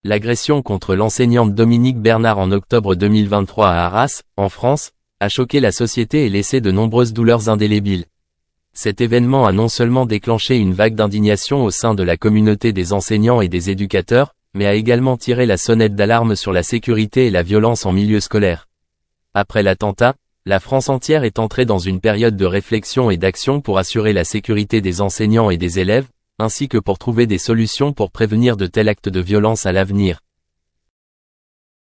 L'agression contre l'enseignante Dominique Bernard en octobre 2023 à Arras, en France, a choqué la société et laissé de nombreuses douleurs indélébiles. Cet événement a non seulement déclenché une vague d'indignation au sein de la communauté des enseignants et des éducateurs, mais a également tiré la sonnette d'alarme sur la sécurité et la violence en milieu scolaire. Après l'attentat, la France entière est entrée dans une période de réflexion et d'action pour assurer la sécurité des enseignants et des élèves, ainsi que pour trouver des solutions pour prévenir de tels actes de violence à l'avenir.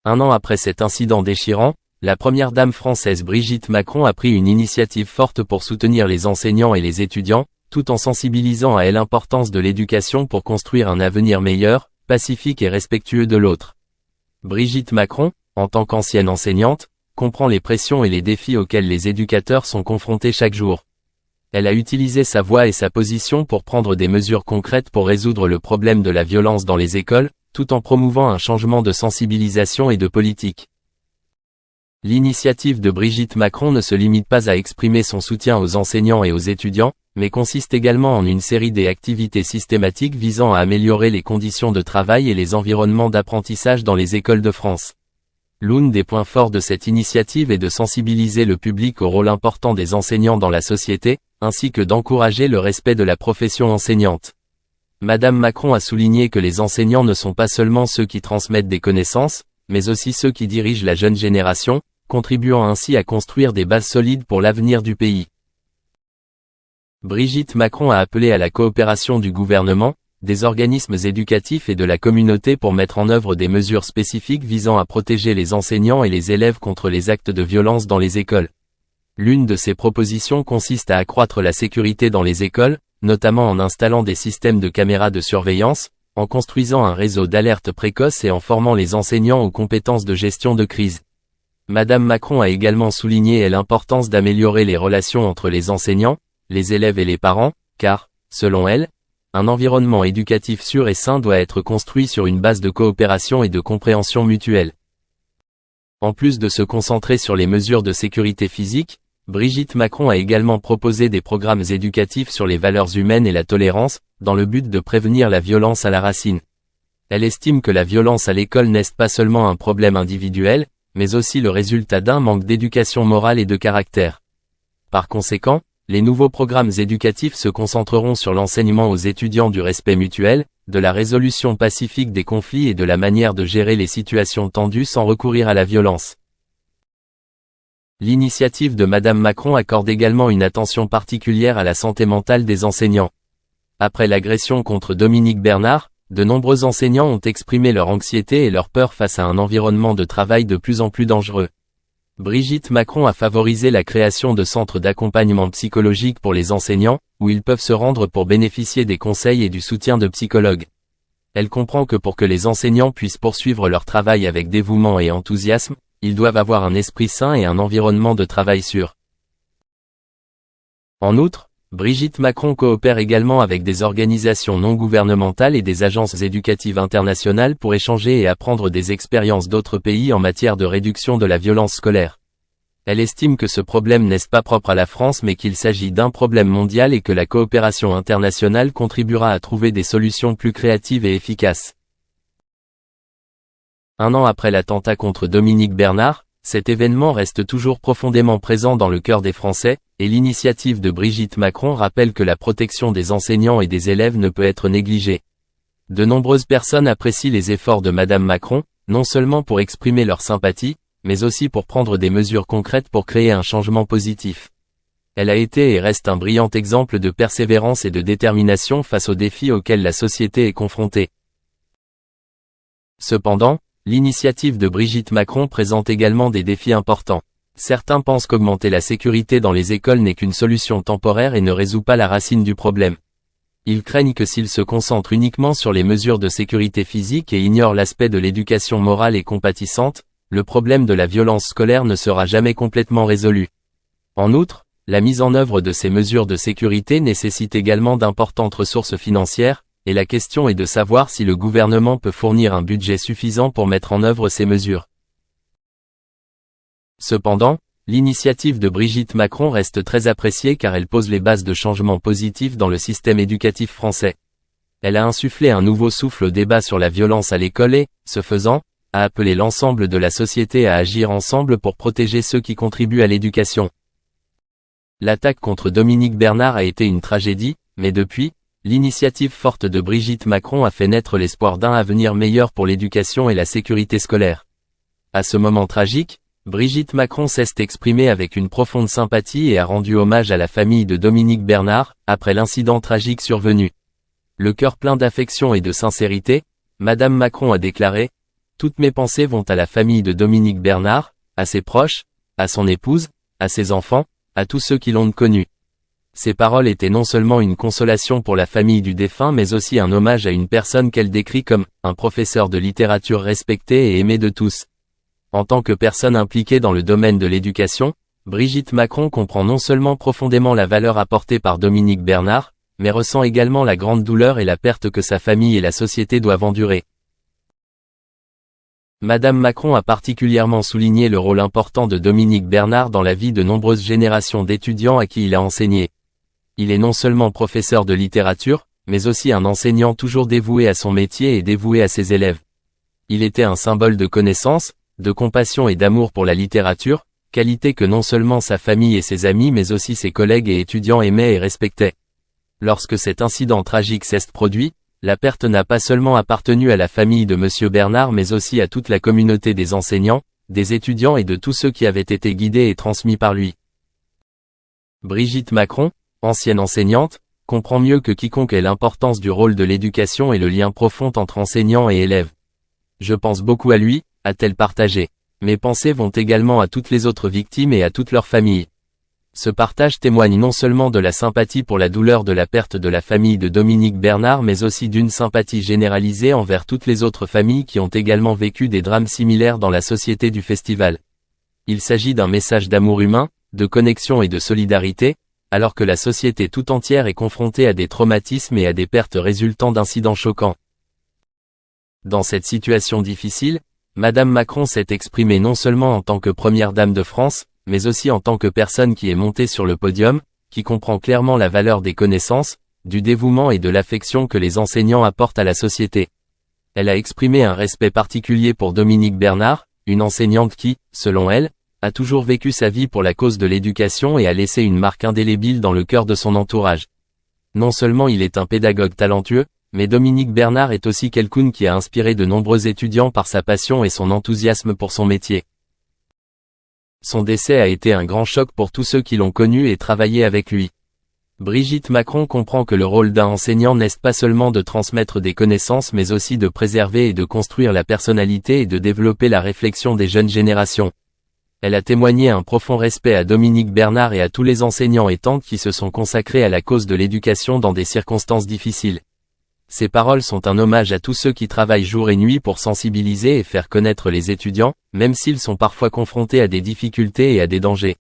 Un an après cet incident déchirant, la première dame française Brigitte Macron a pris une initiative forte pour soutenir les enseignants et les étudiants, tout en sensibilisant à l'importance de l'éducation pour construire un avenir meilleur, pacifique et respectueux de l'autre. Brigitte Macron, en tant qu'ancienne enseignante, comprend les pressions et les défis auxquels les éducateurs sont confrontés chaque jour. Elle a utilisé sa voix et sa position pour prendre des mesures concrètes pour résoudre le problème de la violence dans les écoles, tout en promouvant un changement de sensibilisation et de politique. L'initiative de Brigitte Macron ne se limite pas à exprimer son soutien aux enseignants et aux étudiants, mais consiste également en une série d'activités systématiques visant à améliorer les conditions de travail et les environnements d'apprentissage dans les écoles de France. L'un des points forts de cette initiative est de sensibiliser le public au rôle important des enseignants dans la société, ainsi que d'encourager le respect de la profession enseignante. Madame Macron a souligné que les enseignants ne sont pas seulement ceux qui transmettent des connaissances, mais aussi ceux qui dirigent la jeune génération, contribuant ainsi à construire des bases solides pour l'avenir du pays. Brigitte Macron a appelé à la coopération du gouvernement, des organismes éducatifs et de la communauté pour mettre en œuvre des mesures spécifiques visant à protéger les enseignants et les élèves contre les actes de violence dans les écoles. L'une de ces propositions consiste à accroître la sécurité dans les écoles, notamment en installant des systèmes de caméras de surveillance, en construisant un réseau d'alerte précoce et en formant les enseignants aux compétences de gestion de crise. Madame Macron a également souligné l'importance d'améliorer les relations entre les enseignants, les élèves et les parents, car, selon elle, un environnement éducatif sûr et sain doit être construit sur une base de coopération et de compréhension mutuelle. En plus de se concentrer sur les mesures de sécurité physique, Brigitte Macron a également proposé des programmes éducatifs sur les valeurs humaines et la tolérance, dans le but de prévenir la violence à la racine. Elle estime que la violence à l'école n'est pas seulement un problème individuel, mais aussi le résultat d'un manque d'éducation morale et de caractère. Par conséquent, les nouveaux programmes éducatifs se concentreront sur l'enseignement aux étudiants du respect mutuel, de la résolution pacifique des conflits et de la manière de gérer les situations tendues sans recourir à la violence. L'initiative de Madame Macron accorde également une attention particulière à la santé mentale des enseignants. Après l'agression contre Dominique Bernard, de nombreux enseignants ont exprimé leur anxiété et leur peur face à un environnement de travail de plus en plus dangereux. Brigitte Macron a favorisé la création de centres d'accompagnement psychologique pour les enseignants, où ils peuvent se rendre pour bénéficier des conseils et du soutien de psychologues. Elle comprend que pour que les enseignants puissent poursuivre leur travail avec dévouement et enthousiasme, ils doivent avoir un esprit sain et un environnement de travail sûr. En outre, Brigitte Macron coopère également avec des organisations non gouvernementales et des agences éducatives internationales pour échanger et apprendre des expériences d'autres pays en matière de réduction de la violence scolaire. Elle estime que ce problème n'est pas propre à la France mais qu'il s'agit d'un problème mondial et que la coopération internationale contribuera à trouver des solutions plus créatives et efficaces. Un an après l'attentat contre Dominique Bernard, cet événement reste toujours profondément présent dans le cœur des Français, et l'initiative de Brigitte Macron rappelle que la protection des enseignants et des élèves ne peut être négligée. De nombreuses personnes apprécient les efforts de Madame Macron, non seulement pour exprimer leur sympathie, mais aussi pour prendre des mesures concrètes pour créer un changement positif. Elle a été et reste un brillant exemple de persévérance et de détermination face aux défis auxquels la société est confrontée. Cependant, l'initiative de Brigitte Macron présente également des défis importants. Certains pensent qu'augmenter la sécurité dans les écoles n'est qu'une solution temporaire et ne résout pas la racine du problème. Ils craignent que s'ils se concentrent uniquement sur les mesures de sécurité physique et ignorent l'aspect de l'éducation morale et compatissante, le problème de la violence scolaire ne sera jamais complètement résolu. En outre, la mise en œuvre de ces mesures de sécurité nécessite également d'importantes ressources financières, et la question est de savoir si le gouvernement peut fournir un budget suffisant pour mettre en œuvre ces mesures. Cependant, l'initiative de Brigitte Macron reste très appréciée car elle pose les bases de changements positifs dans le système éducatif français. Elle a insufflé un nouveau souffle au débat sur la violence à l'école et, ce faisant, a appelé l'ensemble de la société à agir ensemble pour protéger ceux qui contribuent à l'éducation. L'attaque contre Dominique Bernard a été une tragédie, mais depuis, l'initiative forte de Brigitte Macron a fait naître l'espoir d'un avenir meilleur pour l'éducation et la sécurité scolaire. À ce moment tragique, Brigitte Macron s'est exprimée avec une profonde sympathie et a rendu hommage à la famille de Dominique Bernard, après l'incident tragique survenu. Le cœur plein d'affection et de sincérité, Madame Macron a déclaré « Toutes mes pensées vont à la famille de Dominique Bernard, à ses proches, à son épouse, à ses enfants, à tous ceux qui l'ont connu. » Ces paroles étaient non seulement une consolation pour la famille du défunt mais aussi un hommage à une personne qu'elle décrit comme un professeur de littérature respecté et aimé de tous. En tant que personne impliquée dans le domaine de l'éducation, Brigitte Macron comprend non seulement profondément la valeur apportée par Dominique Bernard, mais ressent également la grande douleur et la perte que sa famille et la société doivent endurer. Madame Macron a particulièrement souligné le rôle important de Dominique Bernard dans la vie de nombreuses générations d'étudiants à qui il a enseigné. Il est non seulement professeur de littérature, mais aussi un enseignant toujours dévoué à son métier et dévoué à ses élèves. Il était un symbole de connaissance, de compassion et d'amour pour la littérature, qualité que non seulement sa famille et ses amis mais aussi ses collègues et étudiants aimaient et respectaient. Lorsque cet incident tragique s'est produit, la perte n'a pas seulement appartenu à la famille de Monsieur Bernard mais aussi à toute la communauté des enseignants, des étudiants et de tous ceux qui avaient été guidés et transmis par lui. Brigitte Macron, ancienne enseignante, comprend mieux que quiconque l'importance du rôle de l'éducation et le lien profond entre enseignants et élèves. Je pense beaucoup à lui, a-t-elle partagé. Mes pensées vont également à toutes les autres victimes et à toutes leurs familles. Ce partage témoigne non seulement de la sympathie pour la douleur de la perte de la famille de Dominique Bernard mais aussi d'une sympathie généralisée envers toutes les autres familles qui ont également vécu des drames similaires dans la société du festival. Il s'agit d'un message d'amour humain, de connexion et de solidarité, alors que la société tout entière est confrontée à des traumatismes et à des pertes résultant d'incidents choquants. Dans cette situation difficile, Madame Macron s'est exprimée non seulement en tant que première dame de France, mais aussi en tant que personne qui est montée sur le podium, qui comprend clairement la valeur des connaissances, du dévouement et de l'affection que les enseignants apportent à la société. Elle a exprimé un respect particulier pour Dominique Bernard, une enseignante qui, selon elle, a toujours vécu sa vie pour la cause de l'éducation et a laissé une marque indélébile dans le cœur de son entourage. Non seulement il est un pédagogue talentueux, mais Dominique Bernard est aussi quelqu'un qui a inspiré de nombreux étudiants par sa passion et son enthousiasme pour son métier. Son décès a été un grand choc pour tous ceux qui l'ont connu et travaillé avec lui. Brigitte Macron comprend que le rôle d'un enseignant n'est pas seulement de transmettre des connaissances mais aussi de préserver et de construire la personnalité et de développer la réflexion des jeunes générations. Elle a témoigné un profond respect à Dominique Bernard et à tous les enseignants et tantes qui se sont consacrés à la cause de l'éducation dans des circonstances difficiles. Ces paroles sont un hommage à tous ceux qui travaillent jour et nuit pour sensibiliser et faire connaître les étudiants, même s'ils sont parfois confrontés à des difficultés et à des dangers.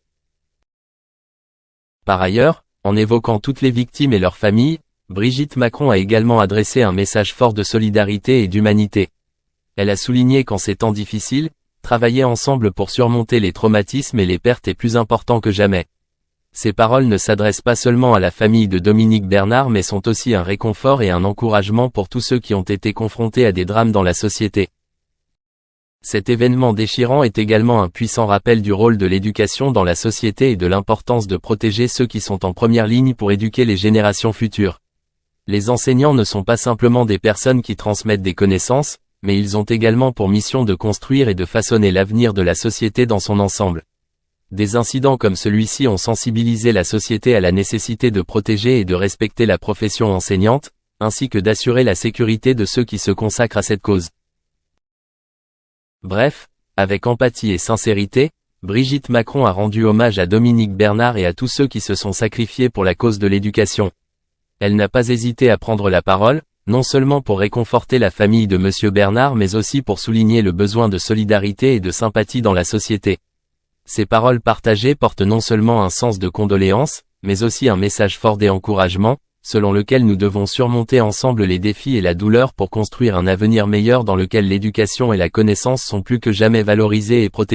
Par ailleurs, en évoquant toutes les victimes et leurs familles, Brigitte Macron a également adressé un message fort de solidarité et d'humanité. Elle a souligné qu'en ces temps difficiles, travailler ensemble pour surmonter les traumatismes et les pertes est plus important que jamais. Ces paroles ne s'adressent pas seulement à la famille de Dominique Bernard mais sont aussi un réconfort et un encouragement pour tous ceux qui ont été confrontés à des drames dans la société. Cet événement déchirant est également un puissant rappel du rôle de l'éducation dans la société et de l'importance de protéger ceux qui sont en première ligne pour éduquer les générations futures. Les enseignants ne sont pas simplement des personnes qui transmettent des connaissances, mais ils ont également pour mission de construire et de façonner l'avenir de la société dans son ensemble. Des incidents comme celui-ci ont sensibilisé la société à la nécessité de protéger et de respecter la profession enseignante, ainsi que d'assurer la sécurité de ceux qui se consacrent à cette cause. Bref, avec empathie et sincérité, Brigitte Macron a rendu hommage à Dominique Bernard et à tous ceux qui se sont sacrifiés pour la cause de l'éducation. Elle n'a pas hésité à prendre la parole, non seulement pour réconforter la famille de Monsieur Bernard mais aussi pour souligner le besoin de solidarité et de sympathie dans la société. Ces paroles partagées portent non seulement un sens de condoléance, mais aussi un message fort d'encouragement, selon lequel nous devons surmonter ensemble les défis et la douleur pour construire un avenir meilleur dans lequel l'éducation et la connaissance sont plus que jamais valorisées et protégées.